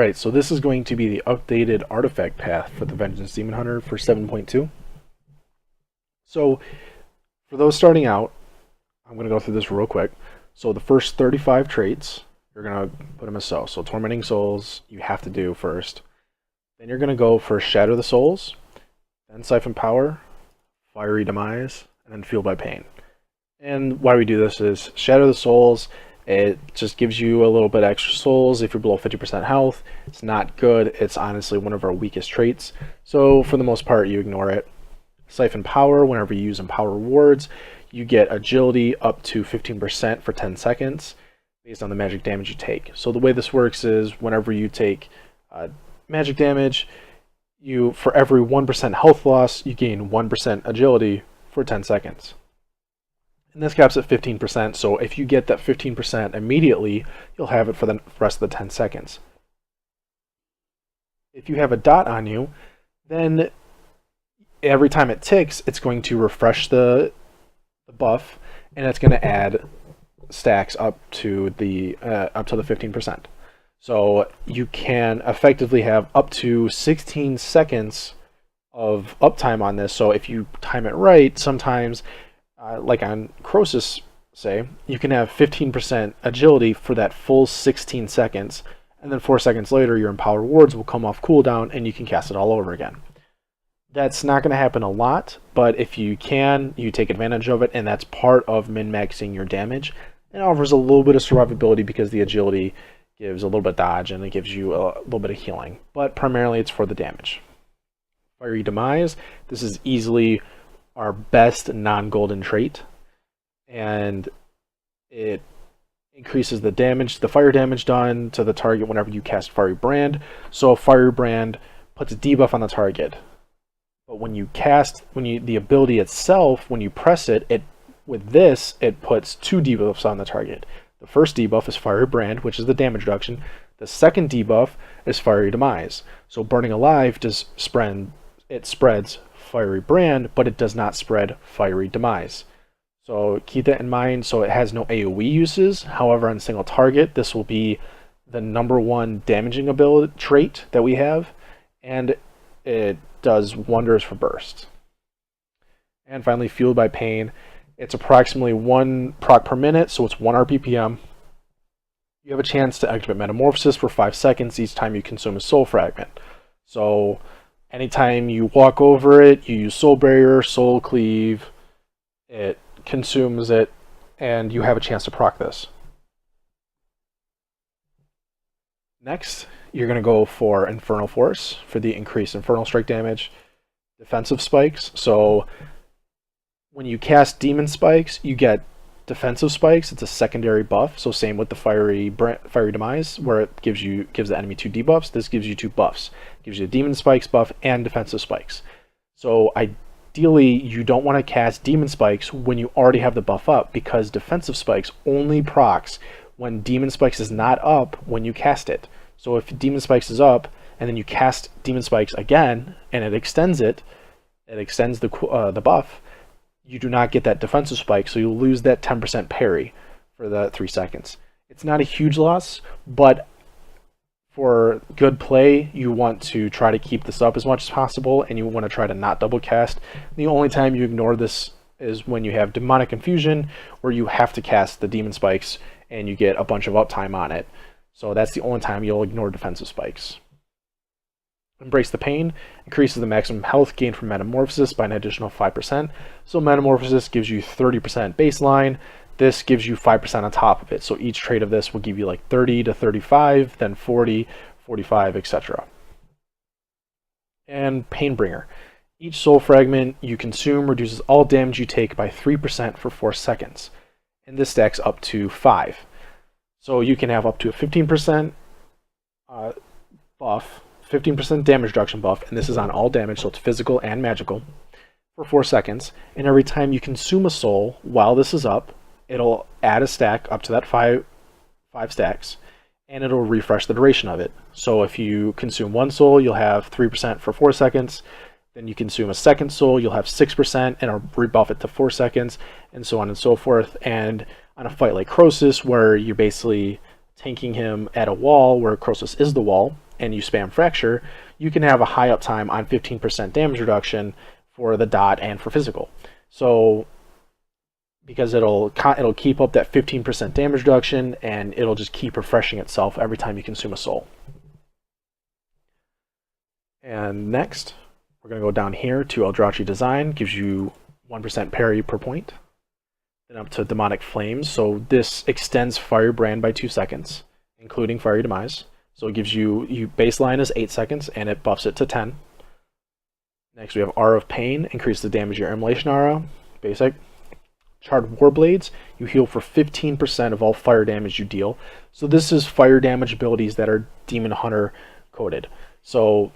Alright, so this is going to be the updated artifact path for the Vengeance Demon Hunter for 7.2. So, for those starting out, I'm going to go through this real quick. So the first 35 traits, you're going to put them as so. So Tormenting Souls, you have to do first. Then you're going to go for Shatter the Souls, then Siphon Power, Fiery Demise, and then Fueled by Pain. And why we do this is Shatter the Souls, it just gives you a little bit extra souls if you're below 50% health. It's not good. It's honestly one of our weakest traits. So for the most part, you ignore it. Siphon Power, whenever you use Empower rewards, you get agility up to 15% for 10 seconds based on the magic damage you take. So the way this works is whenever you take magic damage, for every 1% health loss, you gain 1% agility for 10 seconds. And this caps at 15%, so if you get that 15% immediately, you'll have it for the rest of the 10 seconds. If you have a dot on you, then every time it ticks, it's going to refresh the buff, and it's going to add stacks up to the 15%. So you can effectively have up to 16 seconds of uptime on this. So if you time it right, sometimes like on Croesus, say, you can have 15% agility for that full 16 seconds, and then 4 seconds later your Empower rewards will come off cooldown and you can cast it all over again. That's not going to happen a lot, but if you can, you take advantage of it, and that's part of min-maxing your damage. It offers a little bit of survivability because the agility gives a little bit of dodge and it gives you a little bit of healing, but primarily it's for the damage. Fiery Demise, this is easily our best non-golden trait, and it increases the damage, the fire damage done to the target whenever you cast Fiery Brand. So Fiery Brand puts a debuff on the target, but when you cast, the ability itself, when you press it, with this, it puts 2 debuffs on the target. The first debuff is Fiery Brand, which is the damage reduction. The second debuff is Fiery Demise. So Burning Alive spreads Fiery Brand, but it does not spread Fiery Demise. So keep that in mind. So it has no AoE uses. However, on single target, this will be the #1 damaging ability trait that we have, and it does wonders for burst. And finally, Fueled by Pain. It's approximately 1 proc per minute, so it's 1 RPPM. You have a chance to activate Metamorphosis for 5 seconds each time you consume a soul fragment. So anytime you walk over it, you use Soul Barrier, Soul Cleave, it consumes it, and you have a chance to proc this. Next, you're going to go for Infernal Force for the increased Infernal Strike damage. Defensive Spikes, so when you cast Demon Spikes, you get Defensive Spikes. It's a secondary buff, so same with the Fiery Demise, where it gives the enemy 2 debuffs. This gives you 2 buffs. It gives you a Demon Spikes buff and Defensive Spikes. So ideally, you don't want to cast Demon Spikes when you already have the buff up, because Defensive Spikes only procs when Demon Spikes is not up when you cast it. So if Demon Spikes is up, and then you cast Demon Spikes again, and it extends the buff, you do not get that defensive spike, so you'll lose that 10% parry for the 3 seconds. It's not a huge loss, but for good play, you want to try to keep this up as much as possible, and you want to try to not double cast. The only time you ignore this is when you have Demonic Infusion, where you have to cast the Demon Spikes, and you get a bunch of uptime on it. So that's the only time you'll ignore defensive spikes. Embrace the Pain increases the maximum health gained from Metamorphosis by an additional 5%. So Metamorphosis gives you 30% baseline. This gives you 5% on top of it. So each trait of this will give you like 30 to 35, then 40, 45, etc. And Painbringer. Each soul fragment you consume reduces all damage you take by 3% for 4 seconds. And this stacks up to 5. So you can have up to a 15% buff, 15% damage reduction buff, and this is on all damage, so it's physical and magical, for 4 seconds. And every time you consume a soul while this is up, it'll add a stack up to that 5 stacks, and it'll refresh the duration of it. So if you consume 1 soul, you'll have 3% for 4 seconds. Then you consume a second soul, you'll have 6%, and it'll rebuff it to 4 seconds, and so on and so forth. And on a fight like Croesus, where you're basically tanking him at a wall where Croesus is the wall, and you spam Fracture, you can have a high uptime on 15% damage reduction for the dot and for physical. So because it'll keep up that 15% damage reduction, and it'll just keep refreshing itself every time you consume a soul. And next, we're going to go down here to Eldrachi Design, gives you 1% parry per point. Then up to Demonic Flames, so this extends Firebrand by 2 seconds, including Fiery Demise. So it gives you baseline is 8 seconds, and it buffs it to 10. Next we have Aura of Pain, increase the damage of your Immolation Aura, basic. Charred Warblades, you heal for 15% of all fire damage you deal. So this is fire damage abilities that are Demon Hunter coded. So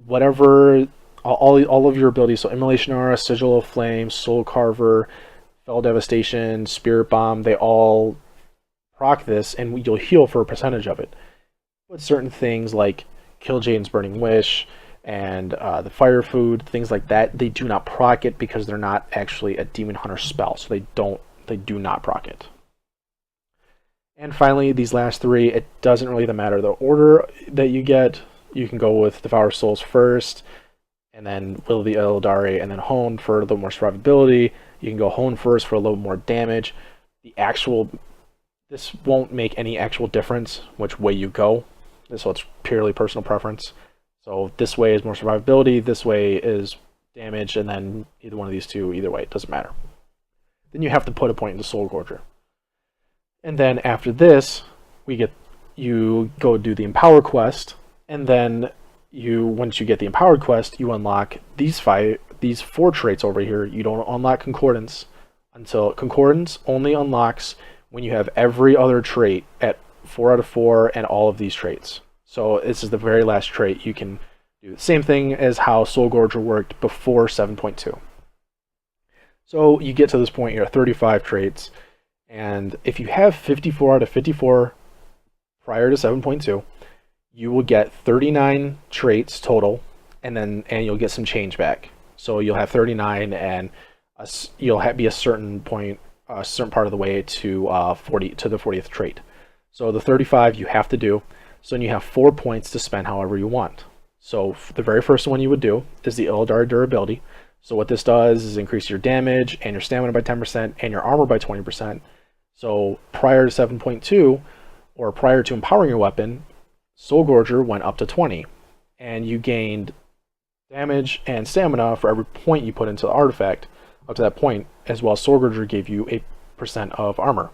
whatever, all of your abilities, so Immolation Aura, Sigil of Flame, Soul Carver, Fell Devastation, Spirit Bomb, they all proc this, and you'll heal for a percentage of it. But certain things like Killjaden's Burning Wish and the Fire Food, things like that, they do not proc it because they're not actually a Demon Hunter spell, so they do not proc it. And finally, these last three, it doesn't really matter the order that you get. You can go with Devour Souls first, and then Will of the Eldari, and then Hone for a little more survivability. You can go Hone first for a little more damage. This won't make any actual difference which way you go, so it's purely personal preference. So this way is more survivability, this way is damage, and then either one of these two, either way, it doesn't matter. Then you have to put a point into Soul Gorger. And then after this, you go do the Empower quest, and then once you get the Empowered quest, you unlock these 4 traits over here. You don't unlock Concordance until Concordance only unlocks when you have every other trait at 4 out of 4 and all of these traits. So this is the very last trait you can do. The same thing as how Soul Gorger worked before 7.2. So you get to this point, you're at 35 traits, and if you have 54 out of 54 prior to 7.2, you will get 39 traits total, and you'll get some change back. So you'll have 39, and you'll be a certain point, a certain part of the way to the 40th trait. So the 35 you have to do. So then you have 4 points to spend however you want. So the very first one you would do is the Eldari Durability. So what this does is increase your damage and your stamina by 10% and your armor by 20%. So prior to 7.2, or prior to empowering your weapon, Soul Gorger went up to 20. And you gained damage and stamina for every point you put into the artifact up to that point, as well as Soul Gorger gave you 8% of armor.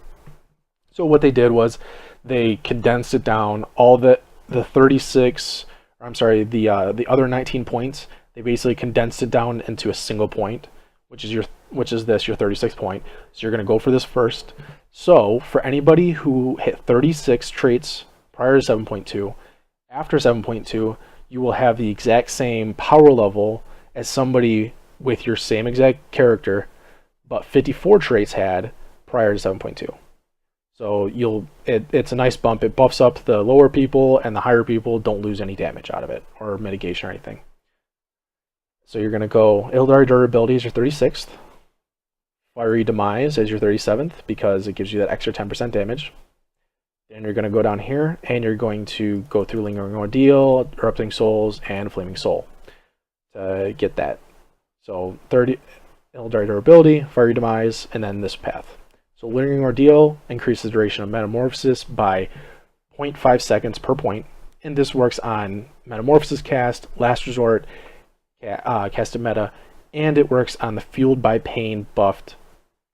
So what they did was they condensed it down, all the 36, the other 19 points, they basically condensed it down into a single point, which is your 36th point. So you're going to go for this first. So for anybody who hit 36 traits prior to 7.2, after 7.2, you will have the exact same power level as somebody with your same exact character, but 54 traits had prior to 7.2. So it's a nice bump. It buffs up the lower people, and the higher people don't lose any damage out of it, or mitigation or anything. So you're going to go Eldari Durability as your 36th, Fiery Demise as your 37th, because it gives you that extra 10% damage. Then you're going to go down here, and you're going to go through Lingering Ordeal, Erupting Souls, and Flaming Soul to get that. So 30 Eldari Durability, Fiery Demise, and then this path. So Lingering Ordeal increases the duration of Metamorphosis by 0.5 seconds per point, and this works on Metamorphosis cast, Last Resort, casted meta, and it works on the Fueled by Pain buffed,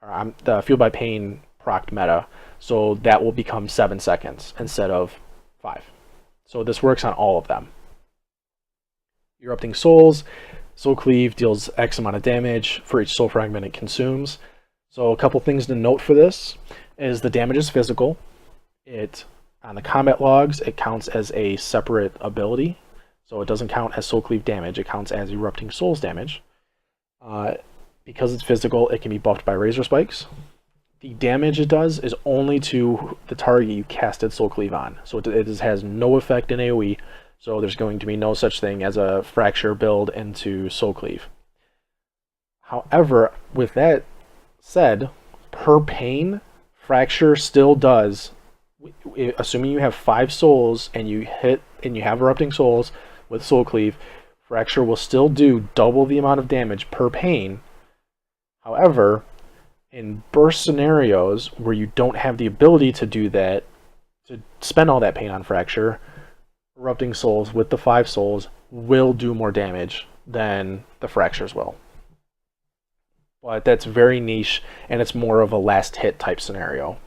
or the Fueled by Pain procced meta, so that will become 7 seconds instead of 5. So this works on all of them. Erupting Souls, Soul Cleave deals X amount of damage for each soul fragment it consumes. So a couple things to note for this is the damage is physical. On the combat logs, it counts as a separate ability. So it doesn't count as Soul Cleave damage, it counts as Erupting Souls damage. Because it's physical, it can be buffed by Razor Spikes. The damage it does is only to the target you casted Soul Cleave on. So it has no effect in AoE, so there's going to be no such thing as a Fracture build into Soul Cleave. However, with that said, per pain, Fracture still does assuming you have 5 souls and you have erupting souls with soul cleave, fracture will still do double the amount of damage per pain. However, in burst scenarios where you don't have the ability to do that, to spend all that pain on fracture, erupting souls with the 5 souls will do more damage than the fractures will. But that's very niche, and it's more of a last hit type scenario.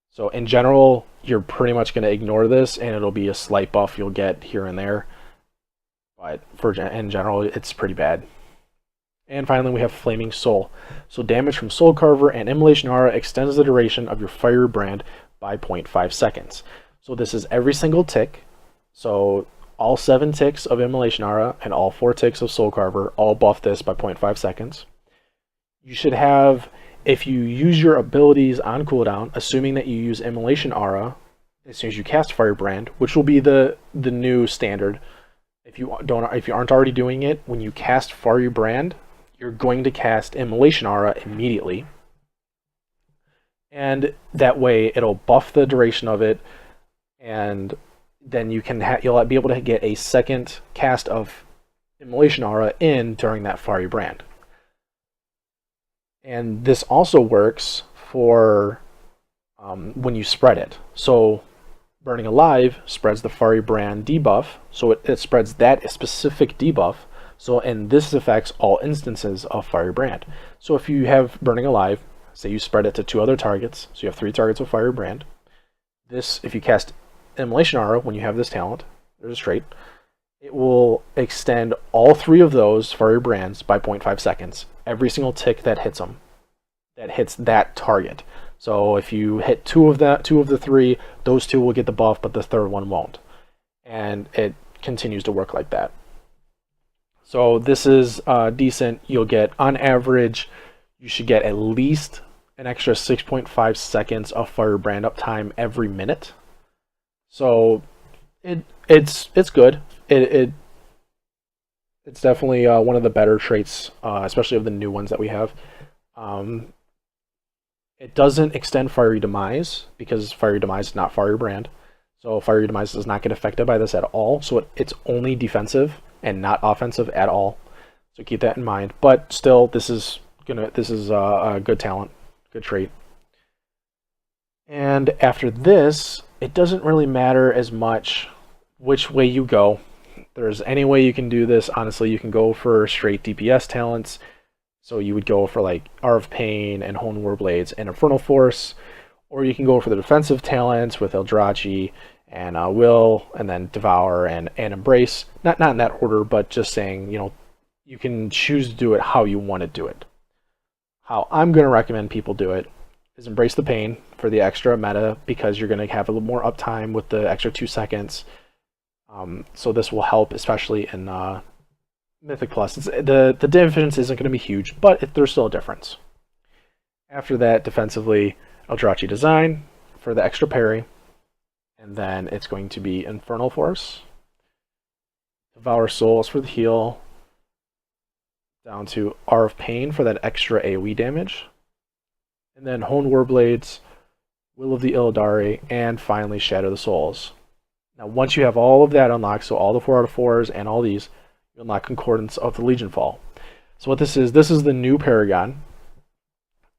So in general, you're pretty much going to ignore this, and it'll be a slight buff you'll get here and there. But in general, it's pretty bad. And finally, we have Flaming Soul. So damage from Soul Carver and Immolation Aura extends the duration of your Firebrand by 0.5 seconds. So this is every single tick. So all 7 ticks of Immolation Aura and all 4 ticks of Soul Carver all buff this by 0.5 seconds. You should have, if you use your abilities on cooldown, assuming that you use Immolation Aura as soon as you cast Firebrand, which will be the new standard. If you aren't already doing it, when you cast Firebrand, you're going to cast Immolation Aura immediately. And that way it'll buff the duration of it, and then you'll be able to get a second cast of Immolation Aura in during that Firebrand. And this also works for when you spread it. So Burning Alive spreads the Firebrand debuff, so it spreads that specific debuff. And this affects all instances of Firebrand. So if you have Burning Alive, say you spread it to 2 other targets, so you have 3 targets of Firebrand. If you cast Immolation Aura when you have this talent, there's a trait, it will extend all 3 of those Firebrands by 0.5 seconds. Every single tick that hits them, that hits that target. So if you hit 2 of the 3, those 2 will get the buff, but the third one won't. And it continues to work like that. So this is decent. You'll get, on average, you should get at least an extra 6.5 seconds of Firebrand uptime every minute. So it's good. It's definitely one of the better traits, especially of the new ones that we have. It doesn't extend Fiery Demise, because Fiery Demise is not Firebrand. So Fiery Demise does not get affected by this at all. So it's only defensive and not offensive at all. So keep that in mind. But still, this is a good talent, good trait. And after this, it doesn't really matter as much which way you go. There's any way you can do this. Honestly, you can go for straight DPS talents. So you would go for like Hour of Pain and Hone Warblades and Infernal Force, or you can go for the defensive talents with Eldrachi and Will, and then Devour and Embrace. Not in that order, but just saying, you can choose to do it how you want to do it. How I'm going to recommend people do it is Embrace the Pain for the extra meta, because you're going to have a little more uptime with the extra 2 seconds. So this will help, especially in Mythic Plus. The difference isn't going to be huge, but there's still a difference. After that, defensively, Eldrachi Design for the extra parry, and then it's going to be Infernal Force, Devour Souls for the heal, down to Hour of Pain for that extra AoE damage, and then Hone Warblades, Will of the Illidari, and finally Shadow the Souls. Now, once you have all of that unlocked, so all the 4 out of 4s and all these, you unlock Concordance of the Legion Fall. So what this is the new Paragon.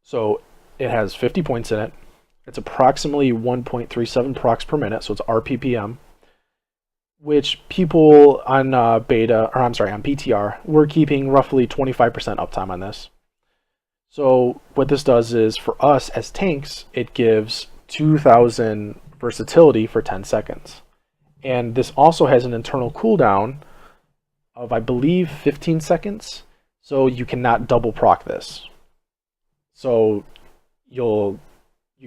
So it has 50 points in it. It's approximately 1.37 procs per minute, so it's RPPM, which people on on PTR, we're keeping roughly 25% uptime on this. So what this does is, for us as tanks, it gives 2,000 versatility for 10 seconds. And this also has an internal cooldown of, I believe, 15 seconds. So you cannot double proc this. So you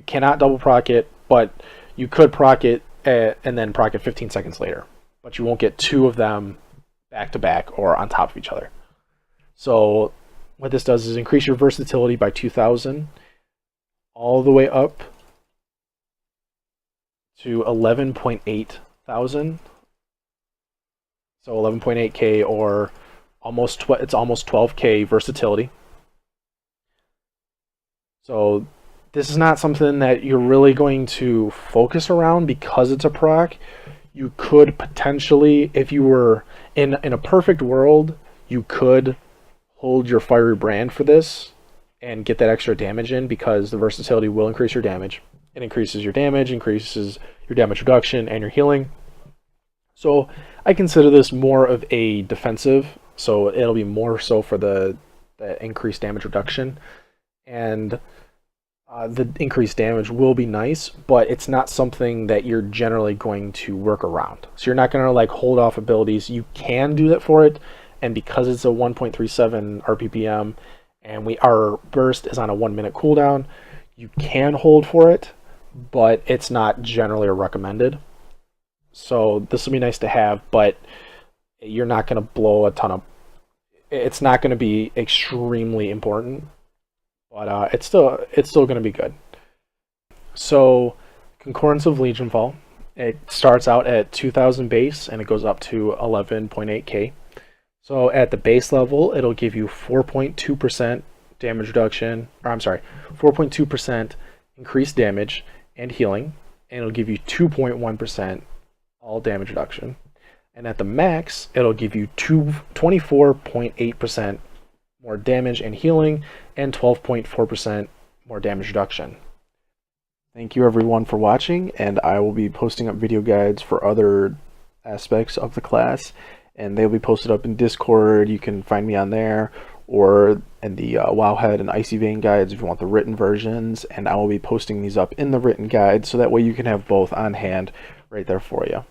cannot double proc it, but you could proc it and then proc it 15 seconds later. But you won't get 2 of them back to back or on top of each other. So what this does is increase your versatility by 2,000 all the way up to 11.8 thousand. So 11.8k, or it's almost 12k versatility. So this is not something that you're really going to focus around because it's a proc. You could potentially, if you were in a perfect world, you could hold your Fiery Brand for this and get that extra damage in, because the versatility will increase your damage. It increases your damage, increases your damage reduction and your healing. So I consider this more of a defensive, so it'll be more so for the increased damage reduction. And the increased damage will be nice, but it's not something that you're generally going to work around. So you're not going to like hold off abilities. You can do that for it, and because it's a 1.37 RPPM and our burst is on a 1 minute cooldown, you can hold for it, but it's not generally recommended. So this will be nice to have, but you're not going to blow a ton of... It's not going to be extremely important, but it's still going to be good. So Concordance of Legionfall, it starts out at 2,000 base and it goes up to 11.8k. So at the base level, it'll give you 4.2% damage reduction, or I'm sorry, 4.2% increased damage and healing, and it'll give you 2.1% all damage reduction. And at the max, it'll give you 24.8% more damage and healing, and 12.4% more damage reduction. Thank you everyone for watching, and I will be posting up video guides for other aspects of the class, and they'll be posted up in Discord. You can find me on there, or in the Wowhead and Icy Vein guides if you want the written versions, and I will be posting these up in the written guide, so that way you can have both on hand right there for you.